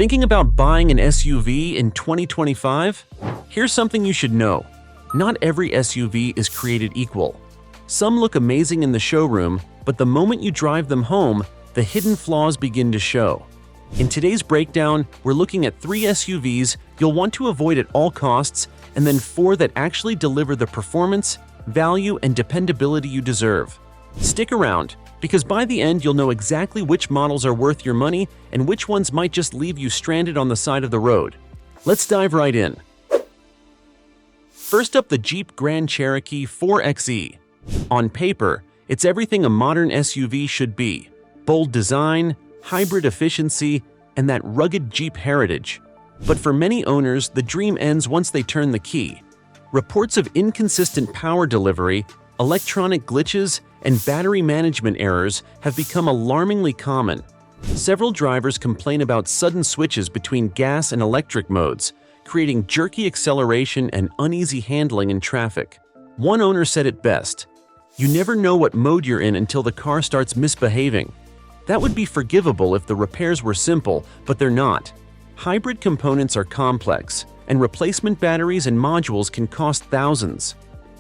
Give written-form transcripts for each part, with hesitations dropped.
Thinking about buying an SUV in 2025? Here's something you should know. Not every SUV is created equal. Some look amazing in the showroom, but the moment you drive them home, the hidden flaws begin to show. In today's breakdown, we're looking at 3 SUVs you'll want to avoid at all costs, and then 4 that actually deliver the performance, value, and dependability you deserve. Stick around, because by the end you'll know exactly which models are worth your money and which ones might just leave you stranded on the side of the road. Let's dive right in. First up, the Jeep Grand Cherokee 4xe. On paper, it's everything a modern SUV should be: bold design, hybrid efficiency, and that rugged Jeep heritage. But for many owners, the dream ends once they turn the key. Reports of inconsistent power delivery, electronic glitches, and battery management errors have become alarmingly common. Several drivers complain about sudden switches between gas and electric modes, creating jerky acceleration and uneasy handling in traffic. One owner said it best: "You never know what mode you're in until the car starts misbehaving." That would be forgivable if the repairs were simple, but they're not. Hybrid components are complex, and replacement batteries and modules can cost thousands.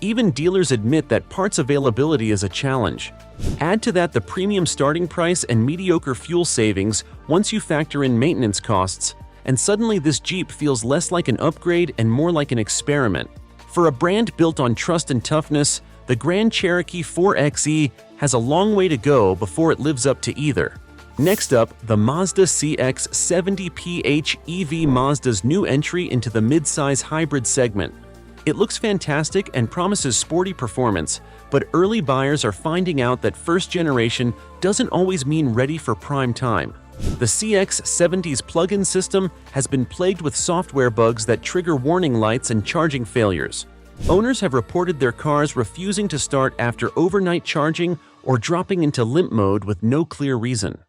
Even dealers admit that parts availability is a challenge. Add to that the premium starting price and mediocre fuel savings once you factor in maintenance costs, and suddenly this Jeep feels less like an upgrade and more like an experiment. For a brand built on trust and toughness, the Grand Cherokee 4xe has a long way to go before it lives up to either. Next up, the Mazda CX-50 PHEV, Mazda's new entry into the midsize hybrid segment. It looks fantastic and promises sporty performance, but early buyers are finding out that first generation doesn't always mean ready for prime time. The CX-50's plug-in system has been plagued with software bugs that trigger warning lights and charging failures. Owners have reported their cars refusing to start after overnight charging or dropping into limp mode with no clear reason.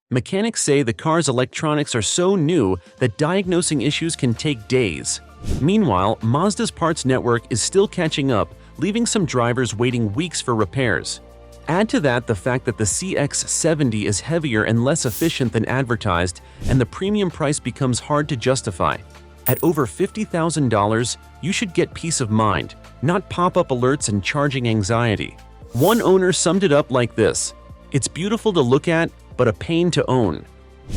Mechanics say the car's electronics are so new that diagnosing issues can take days. Meanwhile, Mazda's parts network is still catching up, leaving some drivers waiting weeks for repairs. Add to that the fact that the CX-50 is heavier and less efficient than advertised, and the premium price becomes hard to justify. At over $50,000, you should get peace of mind, not pop-up alerts and charging anxiety. One owner summed it up like this: "It's beautiful to look at, but a pain to own."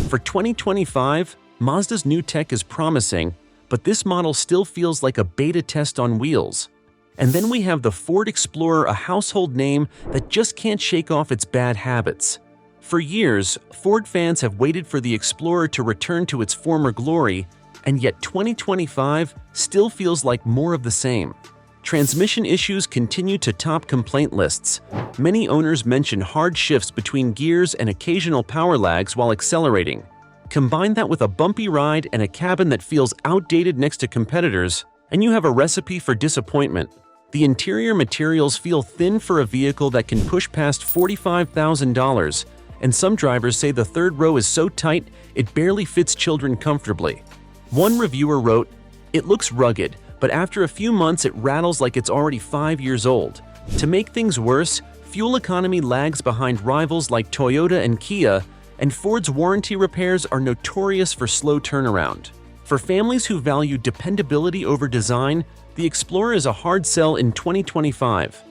For 2025, Mazda's new tech is promising, but this model still feels like a beta test on wheels. And then we have the Ford Explorer, a household name that just can't shake off its bad habits. For years, Ford fans have waited for the Explorer to return to its former glory, and yet 2025 still feels like more of the same. Transmission issues continue to top complaint lists. Many owners mention hard shifts between gears and occasional power lags while accelerating. Combine that with a bumpy ride and a cabin that feels outdated next to competitors, and you have a recipe for disappointment. The interior materials feel thin for a vehicle that can push past $45,000, and some drivers say the third row is so tight it barely fits children comfortably. One reviewer wrote, "It looks rugged, but after a few months it rattles like it's already 5 years old." To make things worse, fuel economy lags behind rivals like Toyota and Kia, and Ford's warranty repairs are notorious for slow turnaround. For families who value dependability over design, the Explorer is a hard sell in 2025.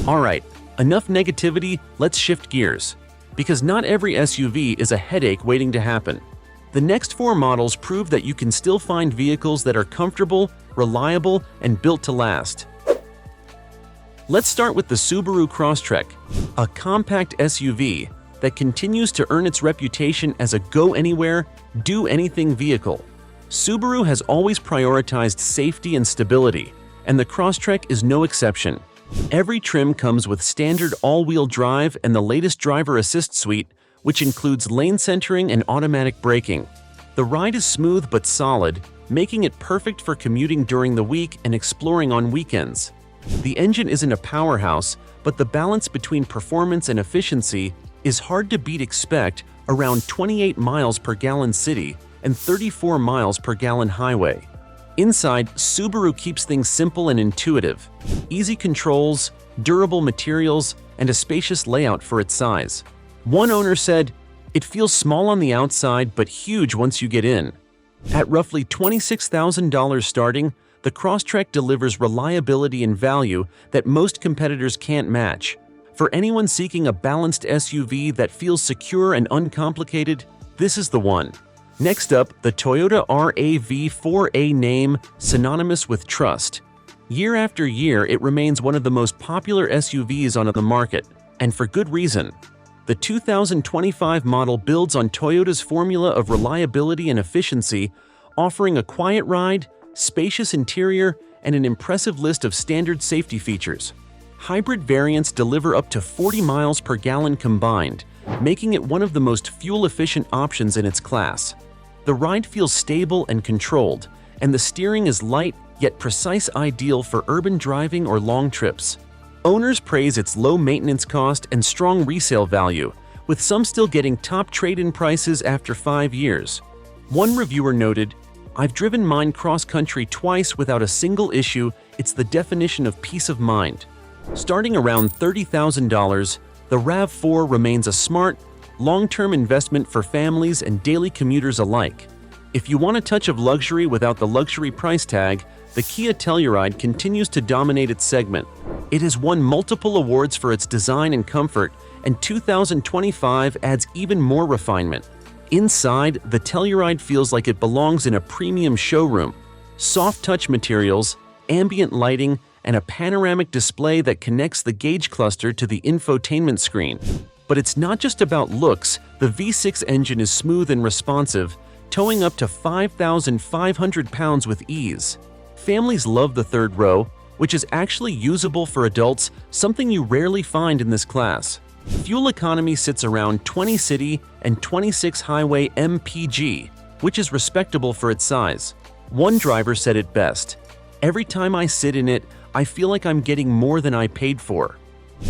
Alright, enough negativity, let's shift gears. Because not every SUV is a headache waiting to happen. The next 4 models prove that you can still find vehicles that are comfortable, reliable, and built to last. Let's start with the Subaru Crosstrek, a compact SUV that continues to earn its reputation as a go-anywhere, do-anything vehicle. Subaru has always prioritized safety and stability, and the Crosstrek is no exception. Every trim comes with standard all-wheel drive and the latest driver assist suite, which includes lane centering and automatic braking. The ride is smooth but solid, making it perfect for commuting during the week and exploring on weekends. The engine isn't a powerhouse, but the balance between performance and efficiency is hard to beat. Expect around 28 miles per gallon city and 34 miles per gallon highway. Inside, Subaru keeps things simple and intuitive. Easy controls, durable materials, and a spacious layout for its size. One owner said, "It feels small on the outside but huge once you get in." At roughly $26,000 starting, the Crosstrek delivers reliability and value that most competitors can't match. For anyone seeking a balanced SUV that feels secure and uncomplicated, this is the one. Next up, the Toyota RAV4, name synonymous with trust. Year after year, it remains one of the most popular SUVs on the market, and for good reason. The 2025 model builds on Toyota's formula of reliability and efficiency, offering a quiet ride, spacious interior, and an impressive list of standard safety features. Hybrid variants deliver up to 40 miles per gallon combined, making it one of the most fuel-efficient options in its class. The ride feels stable and controlled, and the steering is light yet precise, ideal for urban driving or long trips. Owners praise its low maintenance cost and strong resale value, with some still getting top trade-in prices after 5 years. One reviewer noted, "I've driven mine cross-country twice without a single issue. It's the definition of peace of mind." Starting around $30,000, the RAV4 remains a smart, long-term investment for families and daily commuters alike. If you want a touch of luxury without the luxury price tag, the Kia Telluride continues to dominate its segment. It has won multiple awards for its design and comfort, and 2025 adds even more refinement. Inside, the Telluride feels like it belongs in a premium showroom. Soft touch materials, ambient lighting, and a panoramic display that connects the gauge cluster to the infotainment screen. But it's not just about looks. The V6 engine is smooth and responsive, towing up to 5,500 pounds with ease. Families love the third row, which is actually usable for adults, something you rarely find in this class. Fuel economy sits around 20 city and 26 highway mpg, which is respectable for its size. One driver said it best, "Every time I sit in it, I feel like I'm getting more than I paid for."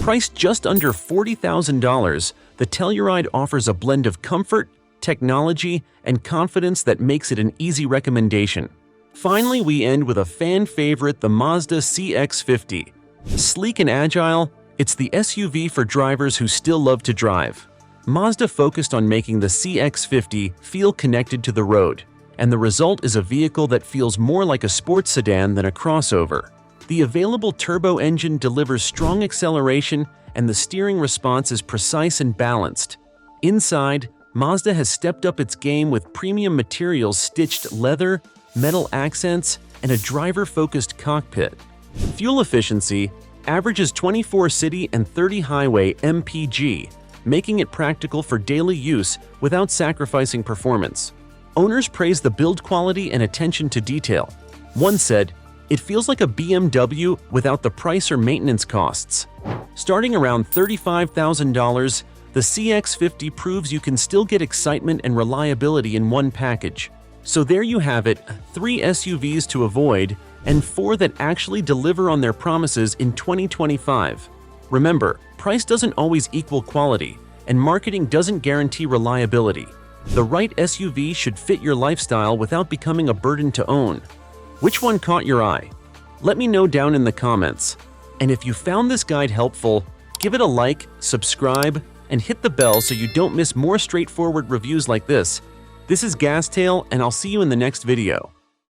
Priced just under $40,000, the Telluride offers a blend of comfort, technology, and confidence that makes it an easy recommendation. Finally, we end with a fan favorite, the Mazda CX-50. Sleek and agile, it's the SUV for drivers who still love to drive. Mazda focused on making the CX-50 feel connected to the road, and the result is a vehicle that feels more like a sports sedan than a crossover. The available turbo engine delivers strong acceleration, and the steering response is precise and balanced. Inside, Mazda has stepped up its game with premium materials, stitched leather, metal accents, and a driver-focused cockpit. Fuel efficiency averages 24 city and 30 highway mpg, making it practical for daily use without sacrificing performance. Owners praise the build quality and attention to detail. One said, "It feels like a BMW without the price or maintenance costs." Starting around $35,000, the CX-50 proves you can still get excitement and reliability in one package. So there you have it, 3 SUVs to avoid and 4 that actually deliver on their promises in 2025. Remember, price doesn't always equal quality, and marketing doesn't guarantee reliability. The right SUV should fit your lifestyle without becoming a burden to own. Which one caught your eye? Let me know down in the comments. And if you found this guide helpful, give it a like, subscribe, and hit the bell so you don't miss more straightforward reviews like this. This is Gastail, and I'll see you in the next video.